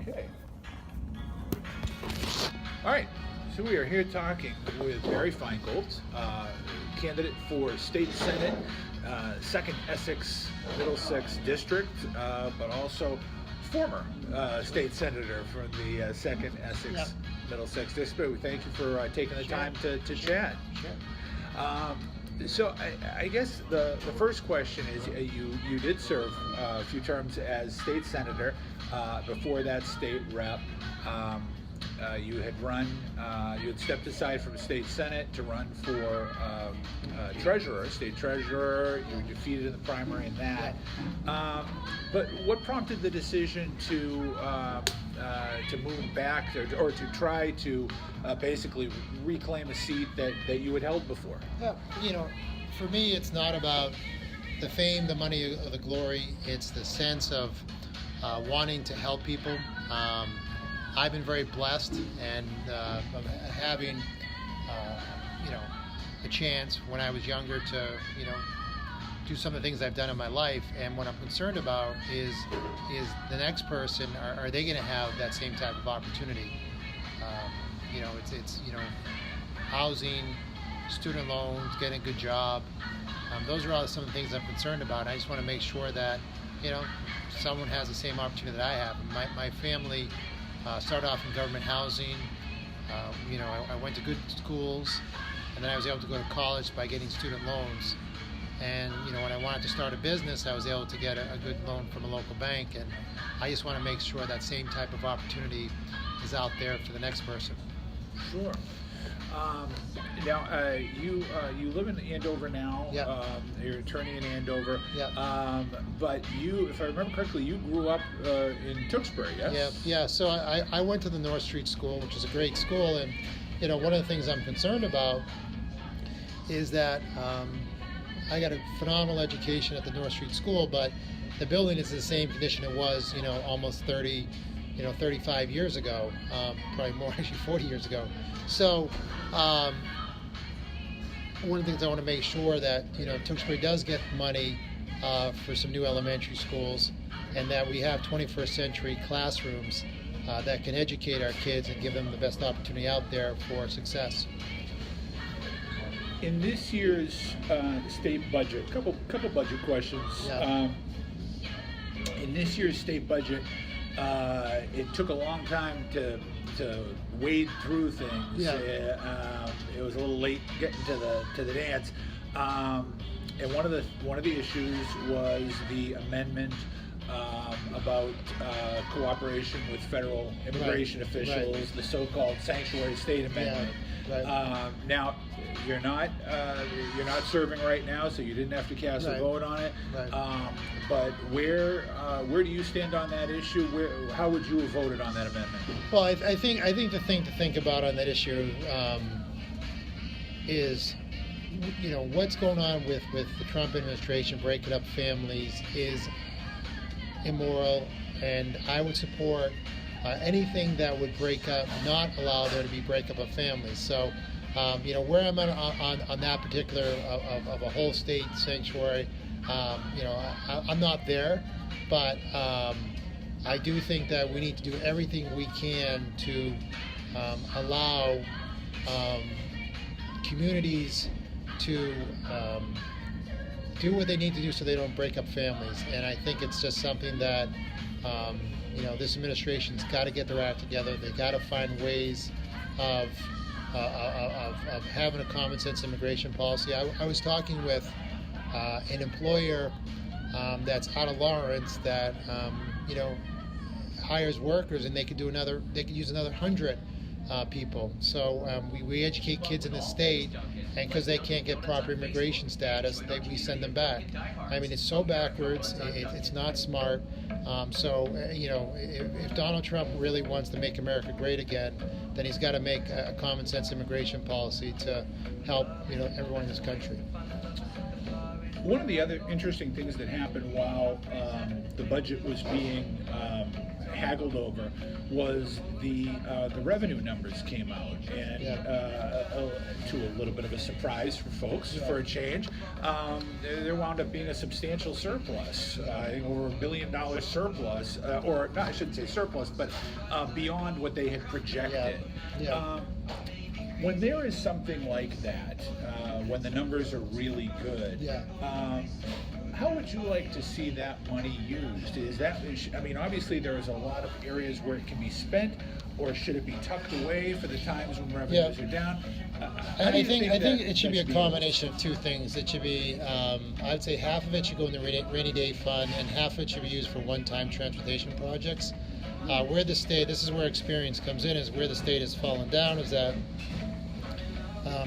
Okay. All right. So we are here talking with Barry Finegold, candidate for State Senate, 2nd Essex-Middlesex District, but also former state senator from the 2nd Essex-Middlesex District. We thank you for taking the time to chat. Sure. So I guess the first question is you did serve a few terms as state senator, before that state rep. You had stepped aside from state senate to run for state treasurer. You were defeated in the primary in that. But what prompted the decision to move back or to try to basically reclaim a seat that you had held before? For me, it's not about the fame, the money, or the glory. It's the sense of wanting to help people. I've been very blessed and of having, a chance when I was younger to, do some of the things I've done in my life. And what I'm concerned about is the next person. Are they going to have that same type of opportunity? It's housing, student loans, getting a good job. Those are all some of the things I'm concerned about. I just want to make sure that, someone has the same opportunity that I have. My family started off in government housing. I went to good schools, and then I was able to go to college by getting student loans. And when I wanted to start a business, I was able to get a good loan from a local bank. And I just want to make sure that same type of opportunity is out there for the next person. Sure. Now, you live in Andover now. Yeah. You're an attorney in Andover. Yeah. But you, if I remember correctly, you grew up in Tewksbury, yes? Yeah. So I went to the North Street School, which is a great school, and one of the things I'm concerned about is that I got a phenomenal education at the North Street School, but the building is the same condition it was, almost 35 years ago, probably more, actually 40 years ago. So one of the things I want to make sure that Tewksbury does get money for some new elementary schools, and that we have 21st century classrooms that can educate our kids and give them the best opportunity out there for success. In this year's state budget, couple budget questions. Yeah. In this year's state budget, it took a long time to wade through things. Yeah. It was a little late getting to the dance. And one of the issues was the amendment about cooperation with federal immigration officials, the so-called sanctuary state amendment. Yeah. Right. Now, you're not serving right now, so you didn't have to cast a vote on it. Right. But where do you stand on that issue? How would you have voted on that amendment? Well, I think the thing to think about on that issue is, what's going on with the Trump administration breaking up families is immoral, and I would support anything that would not allow there to be breakup of families. So, where I'm at on that particular of a whole state sanctuary, I'm not there, but I do think that we need to do everything we can to allow communities to do what they need to do so they don't break up families. And I think it's just something that this administration's got to get their act together. They got to find ways of having a common sense immigration policy. I was talking with an employer that's out of Lawrence that hires workers, and they could use another 100 people. So we educate kids in the state, and because they can't get proper immigration status, we send them back. I mean, it's so backwards. It's not smart. If Donald Trump really wants to make America great again, then he's got to make a common sense immigration policy to help everyone in this country. One of the other interesting things that happened while the budget was being haggled over was the revenue numbers came out, and to a little bit of a surprise for folks, for a change, there wound up being a substantial surplus, I think over $1 billion surplus, or no, I shouldn't say surplus, but beyond what they had projected. When there is something like that, when the numbers are really good, how would you like to see that money used? Is that, I mean, obviously there's a lot of areas where it can be spent, or should it be tucked away for the times when revenues are down? I think it should be a combination of two things. It should be, I'd say half of it should go in the rainy day fund, and half of it should be used for one-time transportation projects. Where the state, this is where experience comes in, is where the state has fallen down, is that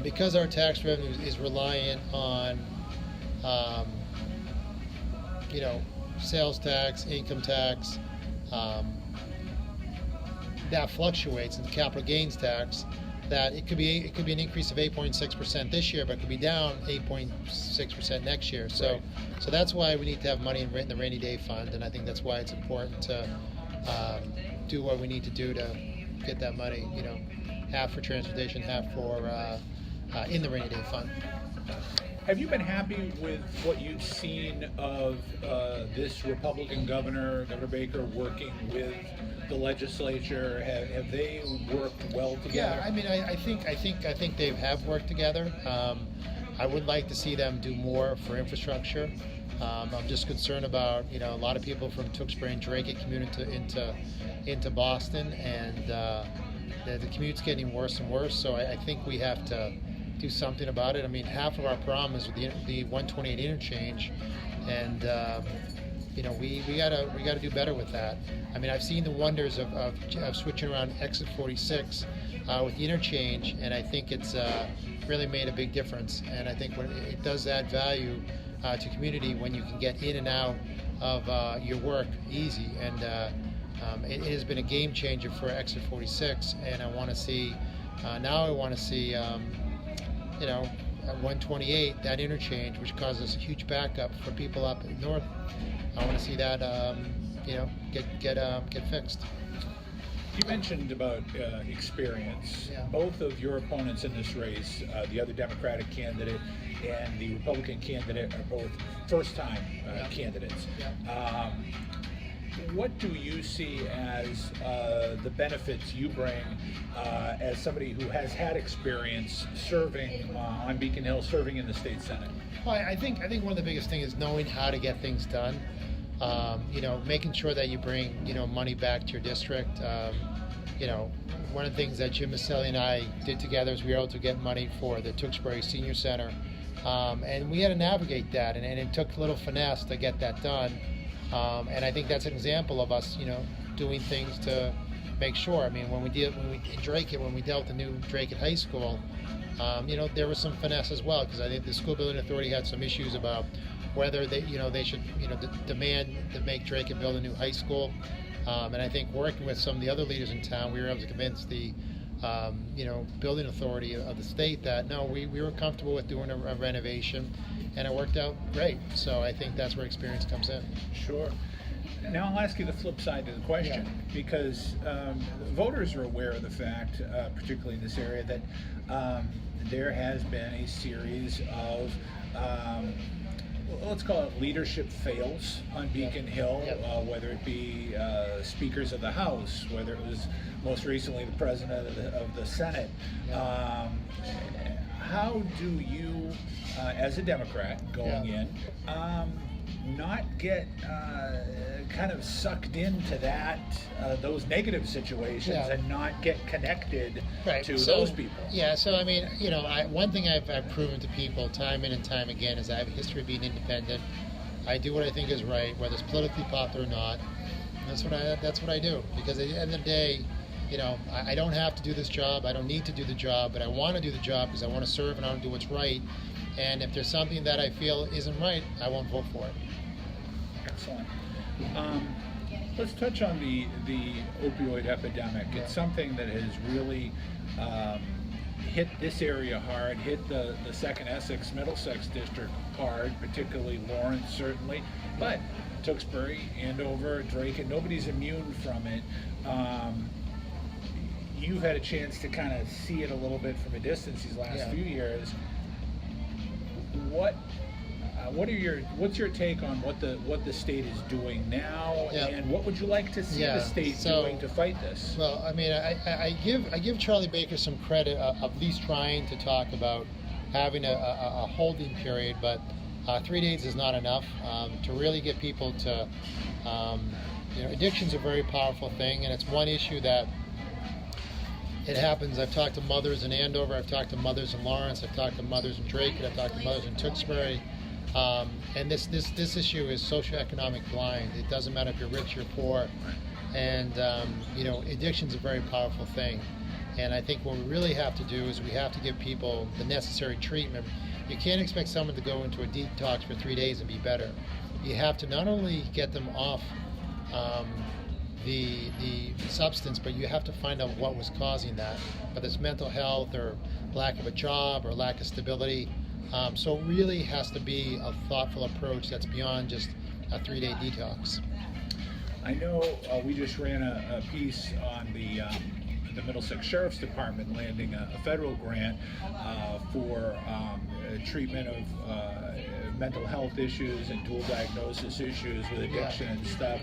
because our tax revenue is reliant on sales tax, income tax, that fluctuates, and the capital gains tax, that it could be an increase of 8.6% this year, but it could be down 8.6% next year. So that's why we need to have money in the rainy day fund, and I think that's why it's important to do what we need to do to get that money. Half for transportation, half for in the rainy day fund. Have you been happy with what you've seen of this Republican governor, Governor Baker, working with the legislature? Have they worked well together? Yeah, I mean, I think they have worked together. I would like to see them do more for infrastructure. I'm just concerned about a lot of people from Tewksbury and Drake commute into Boston, and the commute's getting worse and worse. So I think we have to do something about it. I mean, half of our problem is with the 128 interchange, and we gotta do better with that. I mean, I've seen the wonders of switching around exit 46 with the interchange, and I think it's really made a big difference. And I think it does add value to community when you can get in and out of your work easy. And it has been a game changer for exit 46, and I want to see at 128, that interchange, which causes a huge backup for people up north. I want to see that get fixed. You mentioned about experience. Both of your opponents in this race, the other Democratic candidate and the Republican candidate, are both first-time candidates. What do you see as the benefits you bring as somebody who has had experience serving on Beacon Hill, serving in the state Senate? Well, I think one of the biggest things is knowing how to get things done. Making sure that you bring money back to your district. One of the things that Jim Maselli and I did together is we were able to get money for the Tewksbury Senior Center, and we had to navigate that, and it took a little finesse to get that done. And I think that's an example of us, doing things to make sure. I mean, when we dealt with the new Drake High School, there was some finesse as well, because I think the School Building Authority had some issues about whether they should demand to make Drake build a new high school. And I think working with some of the other leaders in town, we were able to convince the building authority of the state that no, we were comfortable with doing a renovation, and it worked out great. So I think that's where experience comes in. Sure. Now I'll ask you the flip side of the question, because voters are aware of the fact, particularly in this area, that there has been a series of let's call it leadership fails on Beacon Hill, whether it be speakers of the House, whether it was most recently the president of the Senate. How do you, as a Democrat going in, not get kind of sucked into those negative situations and not get connected to those people? Yeah, so I mean, one thing I've proven to people time in and time again is I have a history of being independent. I do what I think is right, whether it's politically popular or not. That's what I do, because at the end of the day, I don't have to do this job. I don't need to do the job, but I want to do the job because I want to serve and I want to do what's right. And if there's something that I feel isn't right, I won't vote for it. Excellent. Let's touch on the opioid epidemic. It's something that has really hit this area hard, hit the second Essex-Middlesex District hard, particularly Lawrence certainly, but Tewksbury, Andover, Drake, and nobody's immune from it. You've had a chance to kind of see it a little bit from a distance these last few years. What's your take on what the state is doing now, and what would you like to see the state doing to fight this? Well, I mean, I give Charlie Baker some credit of at least trying to talk about having a holding period, but 3 days is not enough to really get people to. Addiction's a very powerful thing, and it's one issue that it happens. I've talked to mothers in Andover, I've talked to mothers in Lawrence, I've talked to mothers in Drake, and I've talked to mothers in Tewksbury. And this issue is socioeconomic blind. It doesn't matter if you're rich or poor, and addiction's a very powerful thing. And I think what we really have to do is we have to give people the necessary treatment. You can't expect someone to go into a detox for 3 days and be better. You have to not only get them off the substance, but you have to find out what was causing that, whether it's mental health or lack of a job or lack of stability. So it really has to be a thoughtful approach that's beyond just a 3-day detox. I know we just ran a piece on the Middlesex Sheriff's Department landing a federal grant for treatment of mental health issues and dual diagnosis issues with addiction and stuff.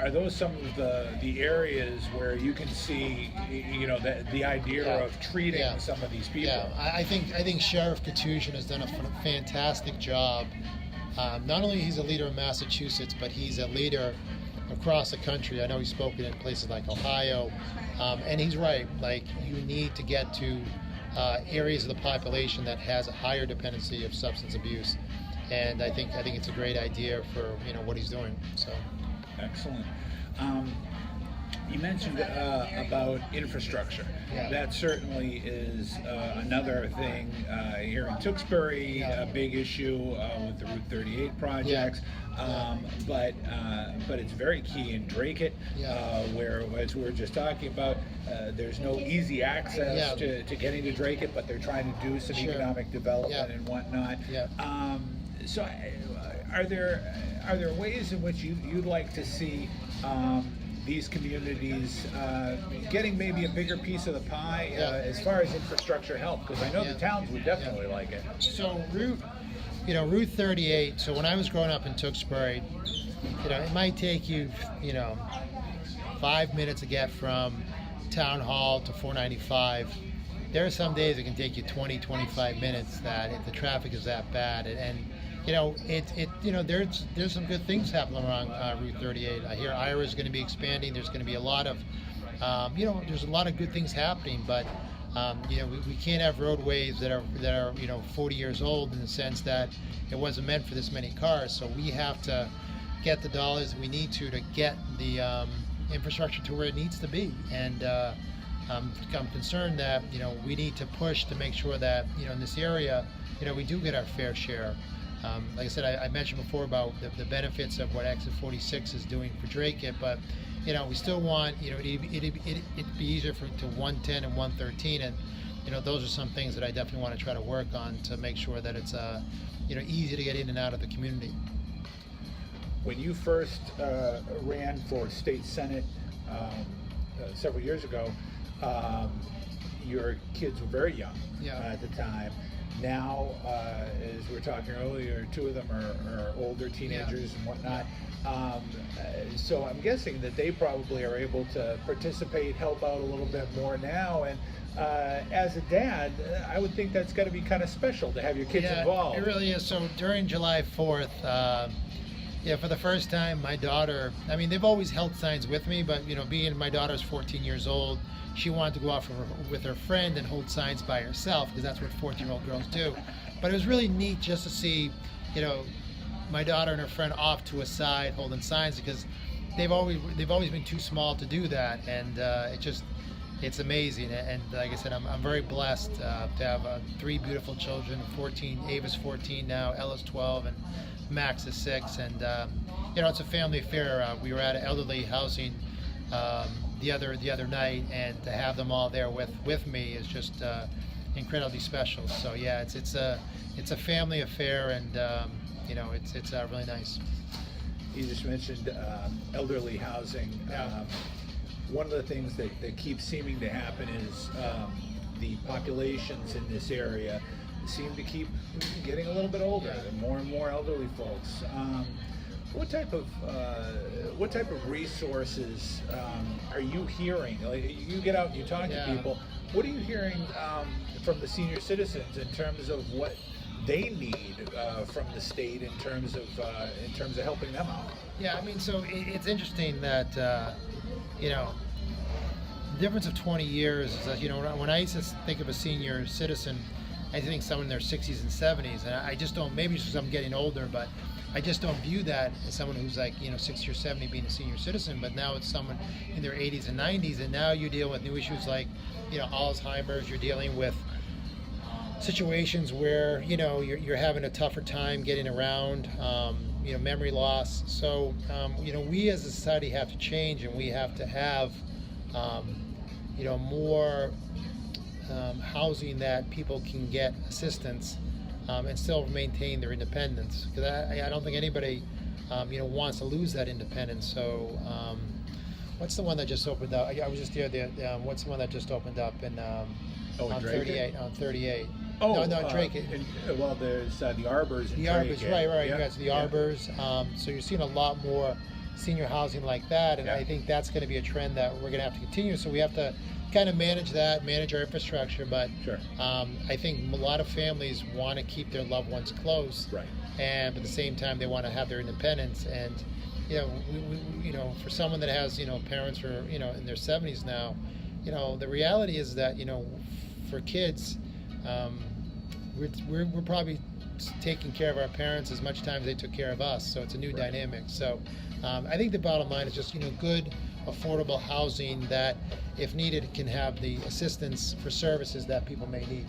Are those some of the areas where you can see, the idea of treating some of these people? Yeah, I think Sheriff Katusian has done a fantastic job. Not only he's a leader in Massachusetts, but he's a leader across the country. I know he's spoken in places like Ohio, and he's right. Like, you need to get to areas of the population that has a higher dependency of substance abuse, and I think it's a great idea for what he's doing. So, excellent. You mentioned about infrastructure. Yeah. That certainly is another thing here in Tewksbury, a big issue with the Route 38 projects. But it's very key in Drake, where, as we were just talking about, there's no easy access to getting to Drake, but they're trying to do some economic development and whatnot. So, are there ways in which you'd like to see these communities getting maybe a bigger piece of the pie as far as infrastructure help? Because I know the towns would definitely like it. So Route 38. So when I was growing up in Tewksbury, it might take you 5 minutes to get from Town Hall to 495. There are some days it can take you 20-25 minutes. That if the traffic is that bad, and there's some good things happening along Route 38. I hear Ira is going to be expanding. There's going to be a lot of, there's a lot of good things happening. But we can't have roadways that are 40 years old, in the sense that it wasn't meant for this many cars. So we have to get the dollars we need to get the infrastructure to where it needs to be. And I'm concerned that we need to push to make sure that in this area we do get our fair share. Like I said, I mentioned before about the benefits of what Exit 46 is doing for Drake, but we still want it'd be easier to 110 and 113, and those are some things that I definitely want to try to work on to make sure that it's easy to get in and out of the community. When you first ran for state senate several years ago, your kids were very young at the time. Now, as we were talking earlier, 2 of them are older teenagers and whatnot. So I'm guessing that they probably are able to participate, help out a little bit more now. And as a dad, I would think that's got to be kind of special to have your kids involved. It really is. So during July 4th, for the first time, my daughter, they've always held signs with me, but being my daughter's 14 years old, she wanted to go out with her friend and hold signs by herself, because that's what 14-year-old girls do. But it was really neat just to see, my daughter and her friend off to a side holding signs, because they've always been too small to do that, and it's amazing. And like I said, I'm very blessed to have 3 beautiful children. 14, Ava's 14 now, Ella's 12, and Max is 6. And it's a family affair. We were at an elderly housing the other night, and to have them all there with me is just incredibly special. So yeah, it's a family affair, and it's really nice. you just mentioned elderly housing. One of the things that keeps seeming to happen is the populations in this area seem to keep getting a little bit older, and more elderly folks. What type of resources are you hearing? Like, you get out and you talk to people. What are you hearing from the senior citizens in terms of what they need from the state in terms of helping them out? Yeah, I mean, so it's interesting that you know, the difference of 20 years is that, you know, when I used to think of a senior citizen, I think someone in their 60s and 70s, and I just don't, maybe it's because I'm getting older, but I just don't view that as someone who's like, you know, 60 or 70 being a senior citizen. But now it's someone in their 80s and 90s, and now you deal with new issues like, you know, Alzheimer's. You're dealing with situations where, you know, you're having a tougher time getting around, you know, memory loss. So, you know, we as a society have to change, and we have to have, you know, more housing that people can get assistance and still maintain their independence. Because I don't think anybody, you know, wants to lose that independence. So, what's the one that just opened up? I was just there. What's the one that just opened up in on 38? On 38. Oh, no, Drake. Well, there's the Arbors. The Arbors, right. Yeah. You guys, the Arbors. So you're seeing a lot more senior housing like that, and I think that's going to be a trend that we're going to have to continue. So we have to kind of manage our infrastructure. But I think a lot of families want to keep their loved ones close, right? And at the same time, they want to have their independence. And you know, you know, for someone that has, you know, parents who are, you know, in their 70s now, you know, the reality is that, you know, for kids, we're probably taking care of our parents as much time as they took care of us. So it's a new dynamic. So I think the bottom line is just, you know, good, affordable housing that, if needed, can have the assistance for services that people may need.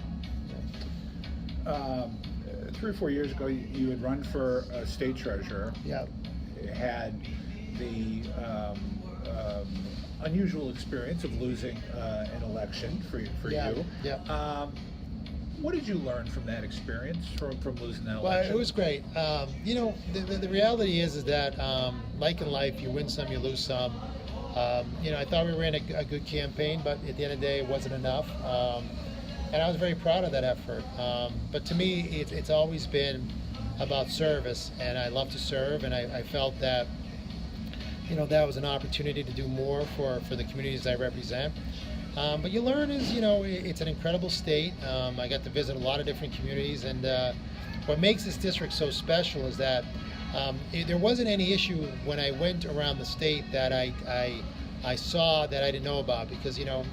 3 or 4 years ago, you had run for state treasurer. Yeah. Had the unusual experience of losing an election for you. Yeah. What did you learn from that experience, from losing that election? Well, it was great. You know, the reality is that, like in life, you win some, you lose some. You know, I thought we ran a good campaign, but at the end of the day, it wasn't enough. And I was very proud of that effort. But to me, it's always been about service, and I love to serve, and I felt that, you know, that was an opportunity to do more for the communities I represent. But you learn is, you know, it's an incredible state. I got to visit a lot of different communities, and what makes this district so special is that there wasn't any issue when I went around the state that I saw that I didn't know about, because, you know,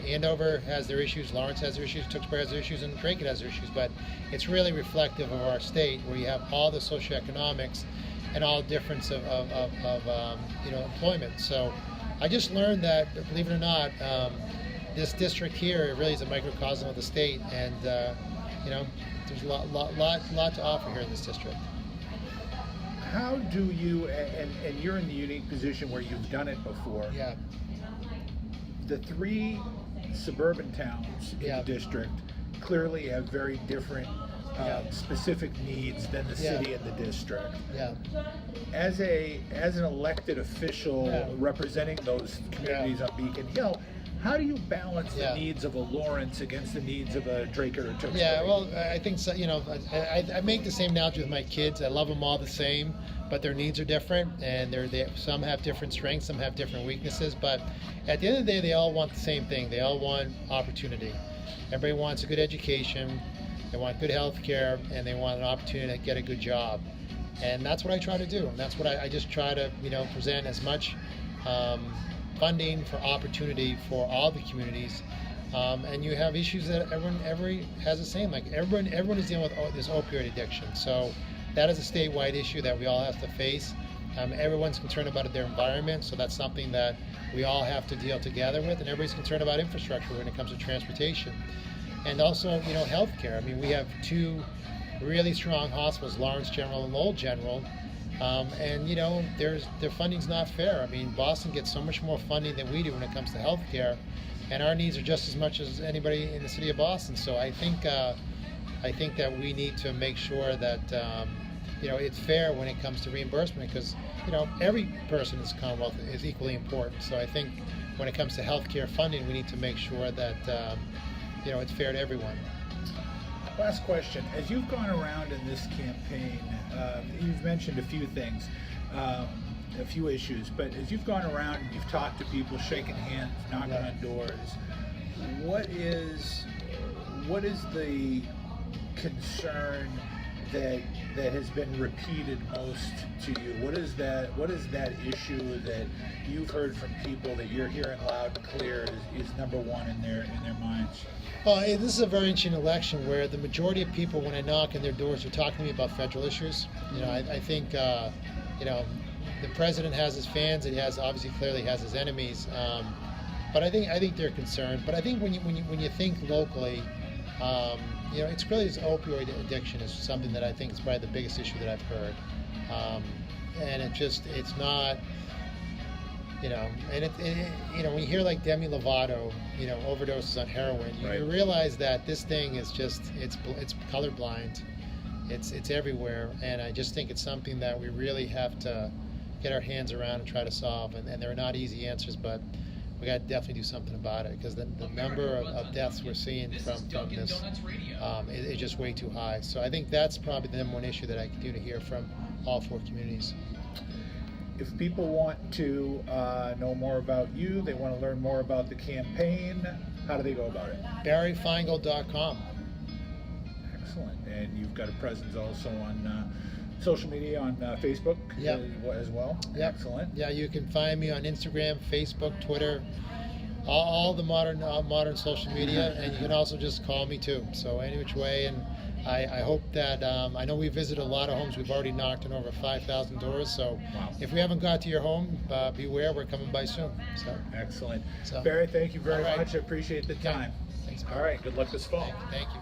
Andover has their issues, Lawrence has their issues, Tewksbury has their issues, and Drake has their issues, but it's really reflective of our state, where you have all the socioeconomics and all difference of you know, employment. So I just learned that, believe it or not, this district here really is a microcosm of the state, and you know, there's a lot to offer here in this district. How do you, and you're in the unique position where you've done it before. Yeah. The 3 suburban towns in the district clearly have very different specific needs than the city and the district. Yeah. As an elected official representing those communities on Beacon Hill, how do you balance the needs of a Lawrence against the needs of a Drake or a Tewksbury? Yeah, well, I think so, you know, I make the same analogy with my kids. I love them all the same, but their needs are different, and some have different strengths, some have different weaknesses. But at the end of the day, they all want the same thing. They all want opportunity. Everybody wants a good education, they want good health care, and they want an opportunity to get a good job. And that's what I try to do. And that's what I just try to, you know, present as much funding for opportunity for all the communities. And you have issues that everyone has the same. Like everyone is dealing with this opioid addiction. So that is a statewide issue that we all have to face. Everyone's concerned about their environment, so that's something that we all have to deal together with. And everybody's concerned about infrastructure when it comes to transportation, and also, you know, healthcare. I mean, we have 2 really strong hospitals, Lawrence General and Lowell General. And you know, their funding's not fair. I mean, Boston gets so much more funding than we do when it comes to healthcare, and our needs are just as much as anybody in the city of Boston. So I think that we need to make sure that it's fair when it comes to reimbursement, because every person in this Commonwealth is equally important. So I think when it comes to healthcare funding, we need to make sure that it's fair to everyone. Last question. As you've gone around in this campaign, you've mentioned a few things, a few issues, but as you've gone around and you've talked to people, shaking hands, knocking on doors, what is the concern that has been repeated most to you? What is that issue that you've heard from people that you're hearing loud and clear is number one in their minds? Well, this is a very interesting election where the majority of people, when I knock on their doors, are talking to me about federal issues. I think the president has his fans, and he obviously clearly has his enemies. But I think they're concerned. But I think when you think locally, it's really this opioid addiction is something that I think is probably the biggest issue that I've heard. And it's not. When you hear like Demi Lovato, overdoses on heroin, you realize that this thing is it's colorblind, it's everywhere, and I just think it's something that we really have to get our hands around and try to solve. And there are not easy answers, but we got to definitely do something about it, because the number of deaths we're seeing from this is just way too high. So I think that's probably the number one issue that I continue to hear from all four communities. If people want to know more about you, they want to learn more about the campaign, how do they go about it? BarryFinegold.com. Excellent. And you've got a presence also on social media, on Facebook as well? Yep. Excellent. Yeah, you can find me on Instagram, Facebook, Twitter, all the modern social media, and you can also just call me too. So any which way, and I hope that, I know we visited a lot of homes. We've already knocked on over 5,000 doors. So if we haven't got to your home, beware, we're coming by soon. So excellent. Barry, thank you very much. I appreciate the time. Thanks. All right, good luck this fall. Thank you.